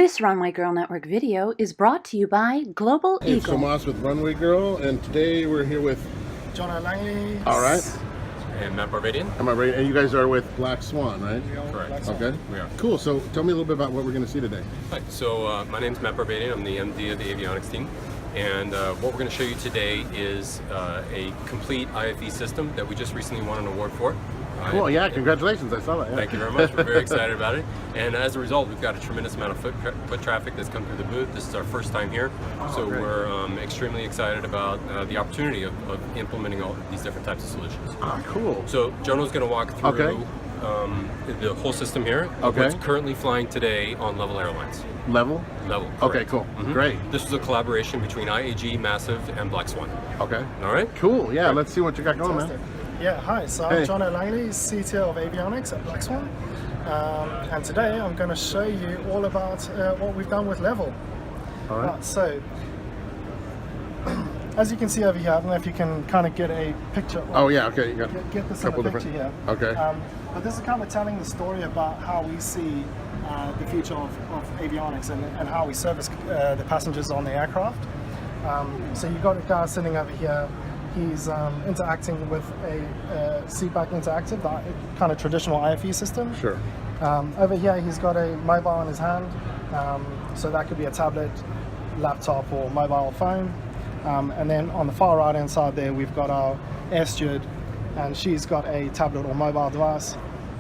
This Runway Girl Network video is brought to you by Global Hey, Eagle. it's Tomas with Runway Girl, and today we're here with Jonah Langley. All right. And Matt Barbadian. Am I right? And you guys are with Black Swan, right? Correct. Okay. We are. Cool. So tell me a little bit about what we're going to see today. Hi. So my name's Matt Barbadian. I'm the MD of the avionics team. And what we're going to show you today is a complete IFE system that we just recently won an award for. Cool. Yeah. Congratulations. I saw that. Yeah. Thank you very much. We're very excited about it. And as a result, we've got a tremendous amount of foot traffic that's come through the booth. This is our first time here. So great. we're extremely excited about the opportunity of implementing all these different types of solutions. Ah, cool. So Jonah's going to walk through the whole system here. Okay. What's currently flying today on Level Airlines. Level? Level. Okay, correct. cool. Great. This was a collaboration between IAG, Massive, and Black Swan. Okay. All right? Cool. Yeah. Let's see what you got going, man. Yeah, hi. So I'm Jonah Langley, CTO of Avionics at Black Swan. And today I'm going to show you all about what we've done with Level. All right. So, as you can see over here, I don't know if you can kind of get a picture. Oh, yeah. Okay. You got Get this couple in the picture here. Okay. But this is kind of telling the story about how we see the future of avionics and how we service the passengers on the aircraft. So you've got a guy sitting over here. He's interacting with a seatback interactive, the kind of traditional IFE system. Sure. Over here, he's got a mobile in his hand. So that could be a tablet, laptop, or mobile phone. And then on the far right hand side there, we've got our air steward, and she's got a tablet or mobile device.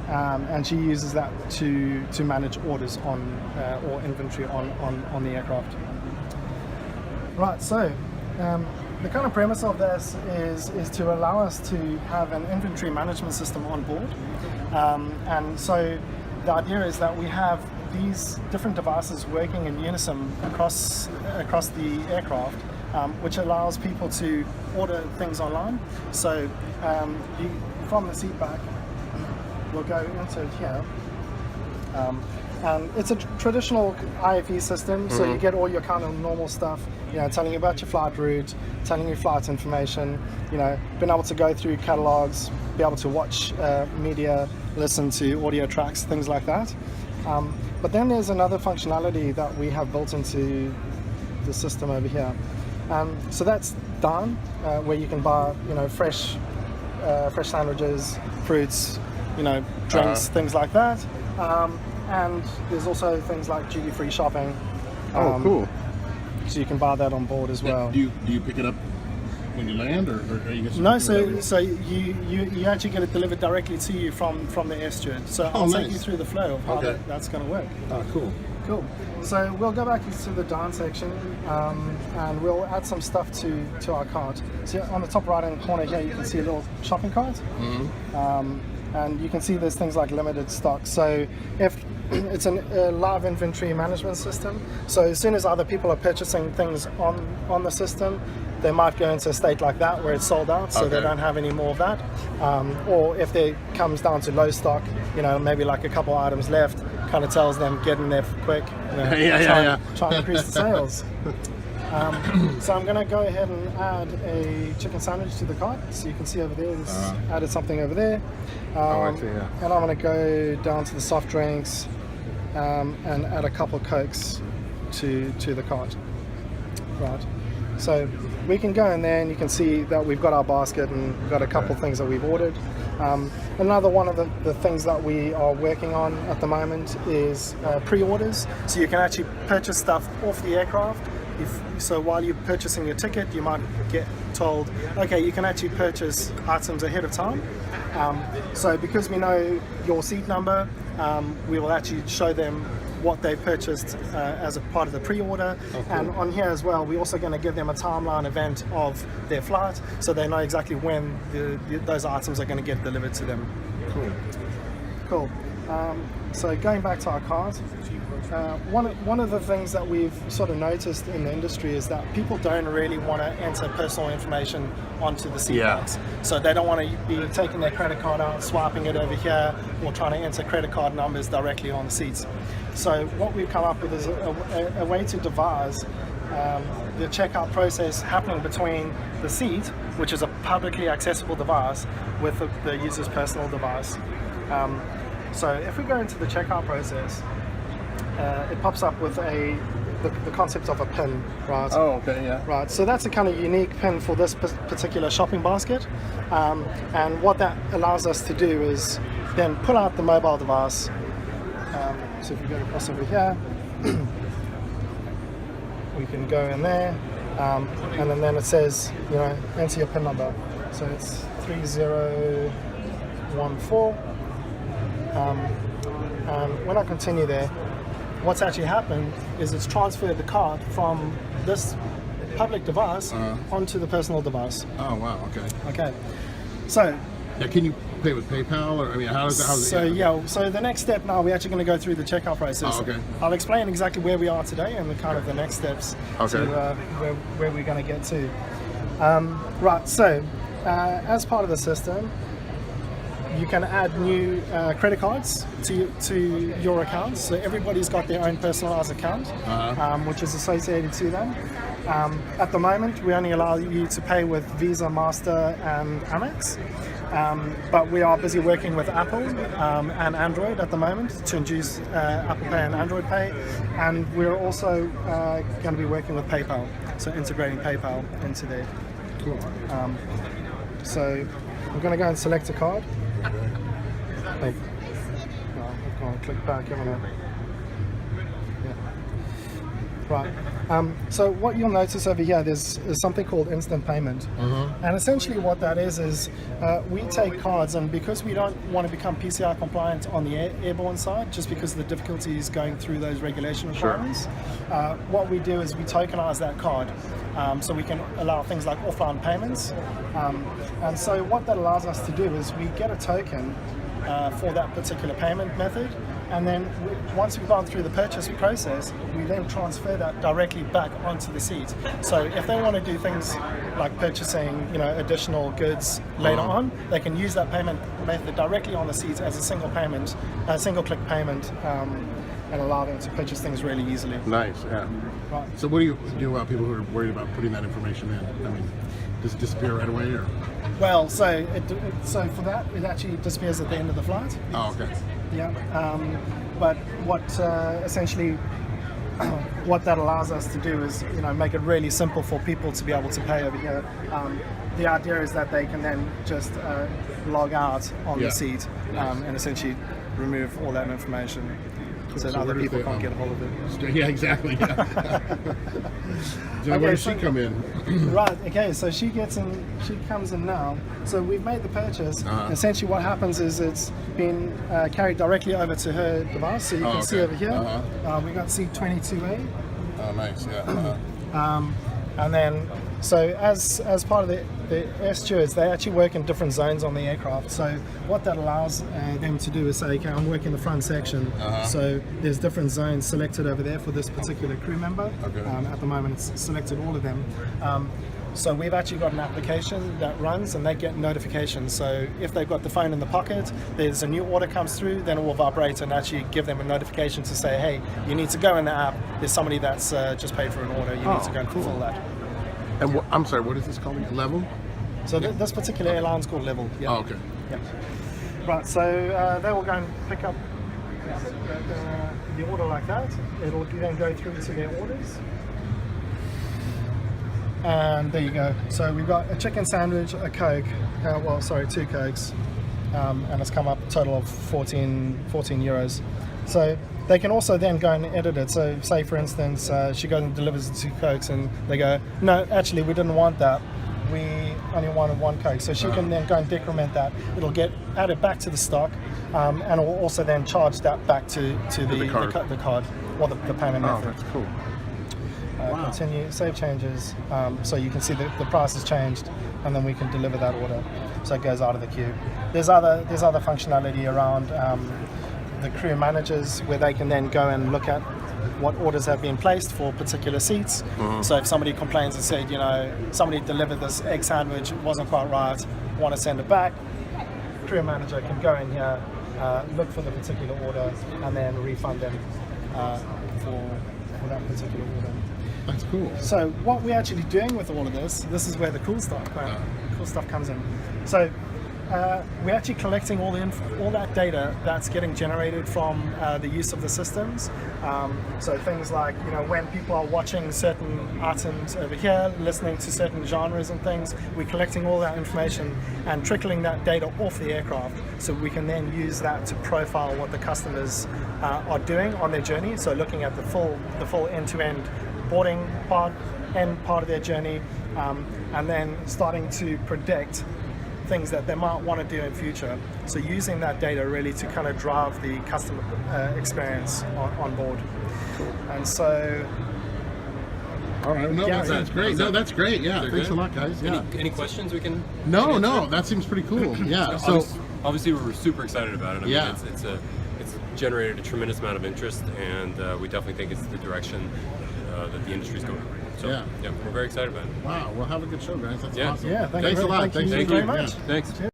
And she uses that to manage orders on or inventory on the aircraft. Right, so the kind of premise of this is to allow us to have an inventory management system on board. And so the idea is that we have these different devices working in unison across the aircraft, which allows people to order things online. So you, from the seat back, we'll go into here. And it's a traditional IFE system, so you get all your kind of normal stuff, telling you about your flight route, telling you flight information, being able to go through catalogs, be able to watch media, listen to audio tracks, things like that. But then there's another functionality that we have built into the system over here. So that's Dine, where you can buy, fresh sandwiches, fruits, drinks, things like that. And there's also things like duty-free shopping. Oh, cool. So you can buy that on board as well. Do you pick it up when you land, or are you No, so you actually get it delivered directly to you from the air steward. So I'll take you through the flow of how that's going to work. Oh, cool. Cool. So we'll go back into the Dine section, and we'll add some stuff to our cart. So on the top right-hand corner here, you can see a little shopping cart. And you can see there's things like limited stock. So if it's a live inventory management system, so as soon as other people are purchasing things on the system, they might go into a state like that where it's sold out, so they don't have any more of that. Or if it comes down to low stock, maybe like a couple items left, kind of tells them get in there quick, try and increase the sales. So I'm going to go ahead and add a chicken sandwich to the cart. So you can see over there, added something over there. I see, yeah. And I'm going to go down to the soft drinks and add a couple of Cokes to the cart. Right. So we can go in there and you can see that we've got our basket and we've got a couple of things that we've ordered. Another one of the things that we are working on at the moment is pre-orders. So you can actually purchase stuff off the aircraft. So while you're purchasing your ticket, you might get told, okay, you can actually purchase items ahead of time. So because we know your seat number, we will actually show them what they purchased as a part of the pre-order. Oh, cool. And on here as well, we're also going to give them a timeline event of their flight, so they know exactly when those items are going to get delivered to them. Cool. So going back to our cart, one of the things that we've sort of noticed in the industry is that people don't really want to enter personal information onto the seat backs. So they don't want to be taking their credit card out, swiping it over here, or trying to enter credit card numbers directly on the seats. So what we've come up with is a way to devise the checkout process happening between the seat, which is a publicly accessible device, with the user's personal device. So if we go into the checkout process, it pops up with the concept of a pin, right? Oh, okay, yeah. Right, so that's a kind of unique pin for this particular shopping basket, and what that allows us to do is then pull out the mobile device. So if we go across over here, we can go in there, and then it says, you know, enter your pin number. So it's 3014. And when I continue there, what's actually happened is it's transferred the card from this public device onto the personal device. Oh, wow, okay. Okay, so Yeah, can you pay with PayPal, or I mean, how does it? So the next step now, we're actually going to go through the checkout process. Oh, okay. I'll explain exactly where we are today and the kind of the next steps Okay. to where we're going to get to. Right, so as part of the system, you can add new credit cards to your account. So everybody's got their own personalized account, which is associated to them. At the moment, we only allow you to pay with Visa, Master, and Amex. But we are busy working with Apple and Android at the moment to introduce Apple Pay and Android Pay. And we're also going to be working with PayPal, so integrating PayPal into there. Cool. So we're going to go and select a card. Oh, I've gone and click back, haven't I? Yeah. Right. So what you'll notice over here, there's something called instant payment. And essentially what that is we take cards, and because we don't want to become PCI compliant on the airborne side, just because of the difficulties going through those regulation requirements, what we do is we tokenize that card. So we can allow things like offline payments. And so what that allows us to do is we get a token for that particular payment method, and then once we've gone through the purchase process, we then transfer that directly back onto the seat. So if they want to do things like purchasing, you know, additional goods later on, they can use that payment method directly on the seat as a single payment, a single-click payment, and allow them to purchase things really easily. Nice, yeah. Right. So what do you do about people who are worried about putting that information in? I mean, does it disappear right away, or? Well, so for that, it actually disappears at the end of the flight. Oh, okay. Yeah, but what essentially what that allows us to do is, you know, make it really simple for people to be able to pay over here. The idea is that they can then just log out on the seat and essentially remove all that information, so that other people can't get a hold of it. Yeah, exactly. Yeah. So where does she come in? Right. Okay. So she comes in now. So we've made the purchase. Essentially, what happens is it's been carried directly over to her device. So you can see over here, we got C22A. Oh, nice. Yeah. And then, so as part of the air stewards, they actually work in different zones on the aircraft. So what that allows them to do is say, okay, I'm working the front section. So there's different zones selected over there for this particular crew member. Okay. At the moment, it's selected all of them. So we've actually got an application that runs, and they get notifications. So if they've got the phone in the pocket, there's a new order comes through, then it will vibrate and actually give them a notification to say, hey, you need to go in the app. There's somebody that's just paid for an order. You need to go and fulfill that. And I'm sorry, what is this called? Level? So this particular airline's called Level. Yeah. Oh, okay. Yeah. Right, so they will go and pick up the order like that. It'll then go through to their orders. And there you go. So we've got a chicken sandwich, a Coke, 2 Cokes, and it's come up a total of 14 euros. So they can also then go and edit it. So say for instance, she goes and delivers the 2 Cokes, and they go, no, actually we didn't want that. We only wanted 1 Coke. So she can then go and decrement that. It'll get added back to the stock, and it will also then charge that back to the card, or the payment method. Oh, that's cool. Wow. Continue, save changes, so you can see the price has changed, and then we can deliver that order, so it goes out of the queue. There's other functionality around the crew managers, where they can then go and look at what orders have been placed for particular seats. So if somebody complains and said, you know, somebody delivered this egg sandwich, it wasn't quite right, want to send it back, crew manager can go in here, look for the particular order, and then refund them for that particular order. That's cool. So what we're actually doing with all of this is where the cool stuff comes in. So we're actually collecting all that data that's getting generated from the use of the systems. So things like, you know, when people are watching certain items over here, listening to certain genres and things, we're collecting all that information and trickling that data off the aircraft, so we can then use that to profile what the customers are doing on their journey. So looking at the full end-to-end boarding end part of their journey, and then starting to predict things that they might want to do in future. So using that data really to kind of drive the customer experience on board. And so, all right, no, Gary, that's great. No, that's great. Yeah, They're thanks good? a lot, guys. Yeah. Any questions we can? No, that seems pretty cool. Yeah. So, obviously we're super excited about it. I mean, Yeah. it's generated a tremendous amount of interest, and we definitely think it's the direction that the industry's going. So Yeah. we're very excited about it. wow. Well, have a good show, guys. That's Yeah. awesome. yeah, Thanks a lot. thank you Thanks very for much. Yeah. Thanks.